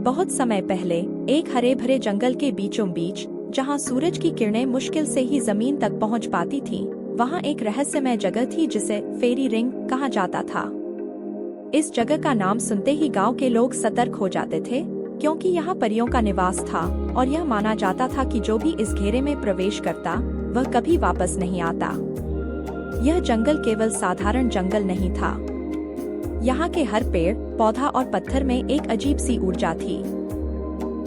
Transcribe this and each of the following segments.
बहुत समय पहले एक हरे भरे जंगल के बीचों बीच, जहाँ सूरज की किरणें मुश्किल से ही जमीन तक पहुँच पाती थीं, वहाँ एक रहस्यमय जगह थी जिसे फेरी रिंग कहा जाता था। इस जगह का नाम सुनते ही गांव के लोग सतर्क हो जाते थे, क्योंकि यहाँ परियों का निवास था और यह माना जाता था कि जो भी इस घेरे में प्रवेश करता वह कभी वापस नहीं आता। यह जंगल केवल साधारण जंगल नहीं था। यहाँ के हर पेड़, पौधा और पत्थर में एक अजीब सी ऊर्जा थी।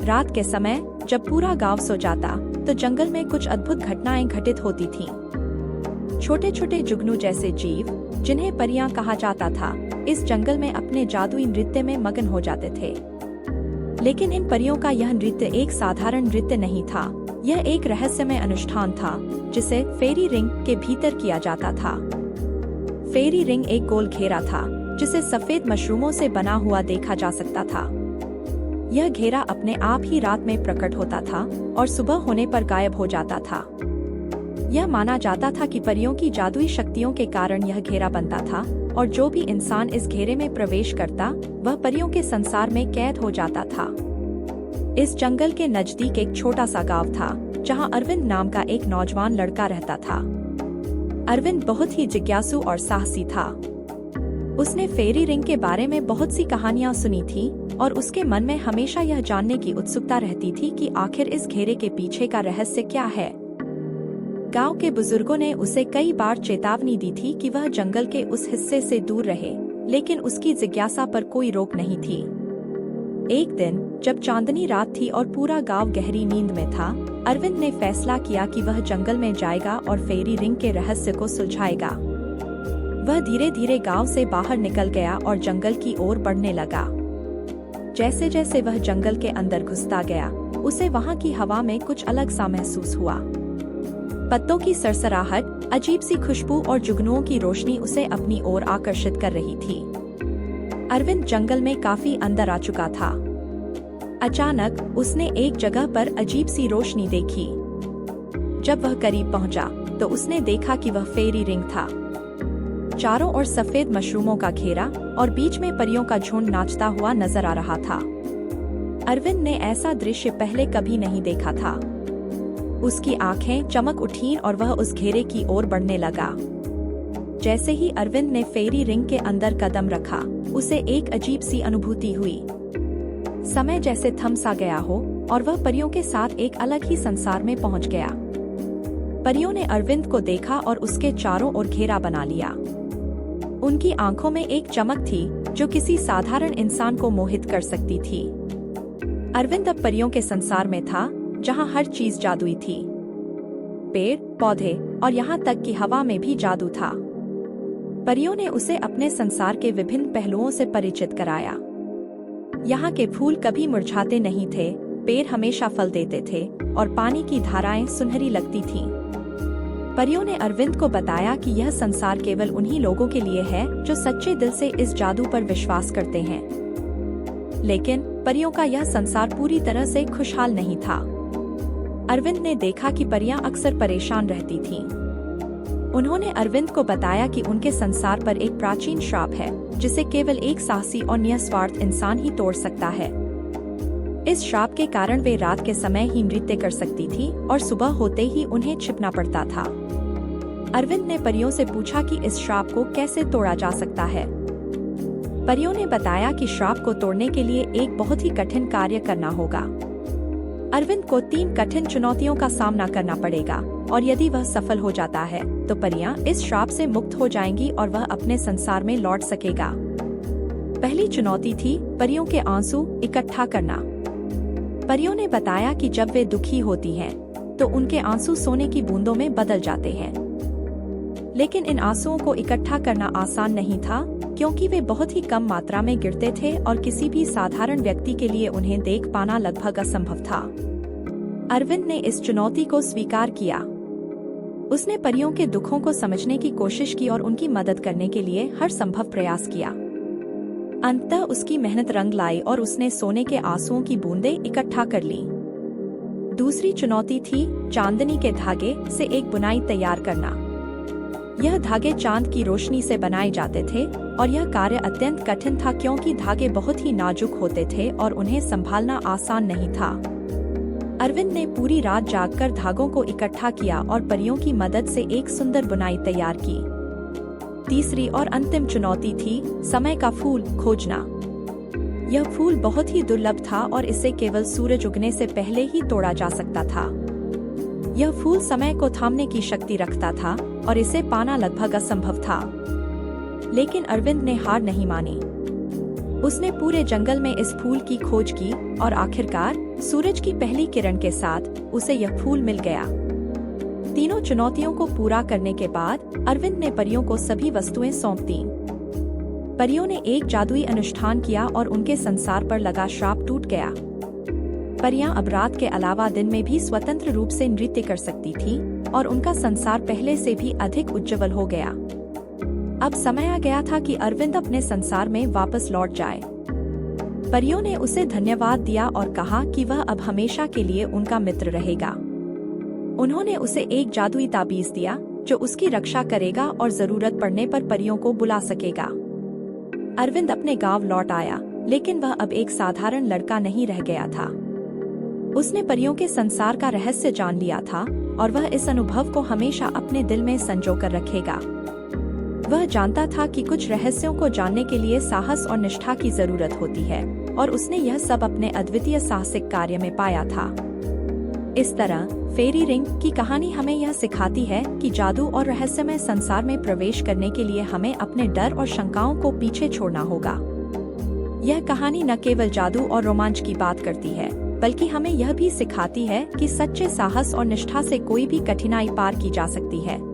रात के समय जब पूरा गांव सो जाता तो जंगल में कुछ अद्भुत घटनाएं घटित होती थीं। छोटे छोटे जुगनू जैसे जीव, जिन्हें परियां कहा जाता था, इस जंगल में अपने जादुई नृत्य में मगन हो जाते थे। लेकिन इन परियों का यह नृत्य एक साधारण नृत्य नहीं था। यह एक रहस्यमय अनुष्ठान था जिसे फेरी रिंग के भीतर किया जाता था। फेरी रिंग एक गोल घेरा था जिसे सफेद मशरूमों से बना हुआ देखा जा सकता था। यह घेरा अपने आप ही रात में प्रकट होता था और सुबह होने पर गायब हो जाता था। यह माना जाता था कि परियों की जादुई शक्तियों के कारण यह घेरा बनता था और जो भी इंसान इस घेरे में प्रवेश करता वह परियों के संसार में कैद हो जाता था। इस जंगल के नजदीक एक छोटा सा गांव था जहां अरविंद नाम का एक नौजवान लड़का रहता था। अरविंद बहुत ही जिज्ञासु और साहसी था। उसने फेरी रिंग के बारे में बहुत सी कहानियां सुनी थी और उसके मन में हमेशा यह जानने की उत्सुकता रहती थी कि आखिर इस घेरे के पीछे का रहस्य क्या है। गांव के बुजुर्गों ने उसे कई बार चेतावनी दी थी कि वह जंगल के उस हिस्से से दूर रहे, लेकिन उसकी जिज्ञासा पर कोई रोक नहीं थी। एक दिन जब चांदनी रात थी और पूरा गांव गहरी नींद में था, अरविंद ने फैसला किया कि वह जंगल में जाएगा और फेरी रिंग के रहस्य को सुलझाएगा। वह धीरे धीरे गांव से बाहर निकल गया और जंगल की ओर बढ़ने लगा। जैसे जैसे वह जंगल के अंदर घुसता गया, उसे वहां की हवा में कुछ अलग सा महसूस हुआ। पत्तों की सरसराहट, अजीब सी खुशबू और जुगनुओं की रोशनी उसे अपनी ओर आकर्षित कर रही थी। अरविंद जंगल में काफी अंदर आ चुका था। अचानक उसने एक जगह पर अजीब सी रोशनी देखी। जब वह करीब पहुंचा तो उसने देखा कि वह फेरी रिंग था। चारों ओर सफेद मशरूमों का घेरा और बीच में परियों का झुंड नाचता हुआ नजर आ रहा था। अरविंद ने ऐसा दृश्य पहले कभी नहीं देखा था। उसकी आंखें चमक उठीं और वह उस घेरे की ओर बढ़ने लगा। जैसे ही अरविंद ने फेरी रिंग के अंदर कदम रखा, उसे एक अजीब सी अनुभूति हुई। समय जैसे थम सा गया हो और वह परियों के साथ एक अलग ही संसार में पहुंच गया। परियों ने अरविंद को देखा और उसके चारों ओर घेरा बना लिया। उनकी आंखों में एक चमक थी जो किसी साधारण इंसान को मोहित कर सकती थी। अरविंद अब परियों के संसार में था, जहां हर चीज जादुई थी। पेड़, पौधे और यहाँ तक कि हवा में भी जादू था। परियों ने उसे अपने संसार के विभिन्न पहलुओं से परिचित कराया। यहाँ के फूल कभी मुरझाते नहीं थे, पेड़ हमेशा फल देते थे और पानी की धाराएं सुनहरी लगती थीं। परियों ने अरविंद को बताया कि यह संसार केवल उन्हीं लोगों के लिए है जो सच्चे दिल से इस जादू पर विश्वास करते हैं। लेकिन परियों का यह संसार पूरी तरह से खुशहाल नहीं था। अरविंद ने देखा कि परियां अक्सर परेशान रहती थीं। उन्होंने अरविंद को बताया कि उनके संसार पर एक प्राचीन श्राप है जिसे केवल एक साहसी और निस्वार्थ इंसान ही तोड़ सकता है। इस श्राप के कारण वे रात के समय ही नृत्य कर सकती थी और सुबह होते ही उन्हें छिपना पड़ता था। अरविंद ने परियों से पूछा कि इस श्राप को कैसे तोड़ा जा सकता है। परियों ने बताया कि श्राप को तोड़ने के लिए एक बहुत ही कठिन कार्य करना होगा। अरविंद को 3 कठिन चुनौतियों का सामना करना पड़ेगा और यदि वह सफल हो जाता है तो परियां इस श्राप से मुक्त हो जाएंगी और वह अपने संसार में लौट सकेगा। पहली चुनौती थी परियों के आंसू इकट्ठा करना। परियों ने बताया कि जब वे दुखी होती हैं, तो उनके आंसू सोने की बूंदों में बदल जाते हैं। लेकिन इन आंसुओं को इकट्ठा करना आसान नहीं था, क्योंकि वे बहुत ही कम मात्रा में गिरते थे और किसी भी साधारण व्यक्ति के लिए उन्हें देख पाना लगभग असंभव था। अरविंद ने इस चुनौती को स्वीकार किया। उसने परियों के दुखों को समझने की कोशिश की और उनकी मदद करने के लिए हर संभव प्रयास किया। अंततः उसकी मेहनत रंग लाई और उसने सोने के आंसुओं की बूंदें इकट्ठा कर ली। दूसरी चुनौती थी चांदनी के धागे से एक बुनाई तैयार करना। यह धागे चांद की रोशनी से बनाए जाते थे और यह कार्य अत्यंत कठिन था क्योंकि धागे बहुत ही नाजुक होते थे और उन्हें संभालना आसान नहीं था। अरविंद ने पूरी रात जागकर धागों को इकट्ठा किया और परियों की मदद से एक सुंदर बुनाई तैयार की। तीसरी और अंतिम चुनौती थी समय का फूल खोजना। यह फूल बहुत ही दुर्लभ था और इसे केवल सूरज उगने से पहले ही तोड़ा जा सकता था। यह फूल समय को थामने की शक्ति रखता था और इसे पाना लगभग असंभव था। लेकिन अरविंद ने हार नहीं मानी। उसने पूरे जंगल में इस फूल की खोज की और आखिरकार सूरज की पहली किरण के साथ उसे यह फूल मिल गया। तीनों चुनौतियों को पूरा करने के बाद अरविंद ने परियों को सभी वस्तुएं सौंप दी। परियों ने एक जादुई अनुष्ठान किया और उनके संसार पर लगा श्राप टूट गया। परियां अब रात के अलावा दिन में भी स्वतंत्र रूप से नृत्य कर सकती थी और उनका संसार पहले से भी अधिक उज्जवल हो गया। अब समय आ गया था कि अरविंद अपने संसार में वापस लौट जाए। परियों ने उसे धन्यवाद दिया और कहा कि वह अब हमेशा के लिए उनका मित्र रहेगा। उन्होंने उसे एक जादुई ताबीज दिया जो उसकी रक्षा करेगा और जरूरत पड़ने पर परियों को बुला सकेगा। अरविंद अपने गांव लौट आया, लेकिन वह अब एक साधारण लड़का नहीं रह गया था। उसने परियों के संसार का रहस्य जान लिया था और वह इस अनुभव को हमेशा अपने दिल में संजो कर रखेगा। वह जानता था कि कुछ रहस्यों को जानने के लिए साहस और निष्ठा की जरूरत होती है और उसने यह सब अपने अद्वितीय साहसिक कार्य में पाया था। इस तरह फेरी रिंग की कहानी हमें यह सिखाती है कि जादू और रहस्यमय संसार में प्रवेश करने के लिए हमें अपने डर और शंकाओं को पीछे छोड़ना होगा। यह कहानी न केवल जादू और रोमांच की बात करती है, बल्कि हमें यह भी सिखाती है कि सच्चे साहस और निष्ठा से कोई भी कठिनाई पार की जा सकती है।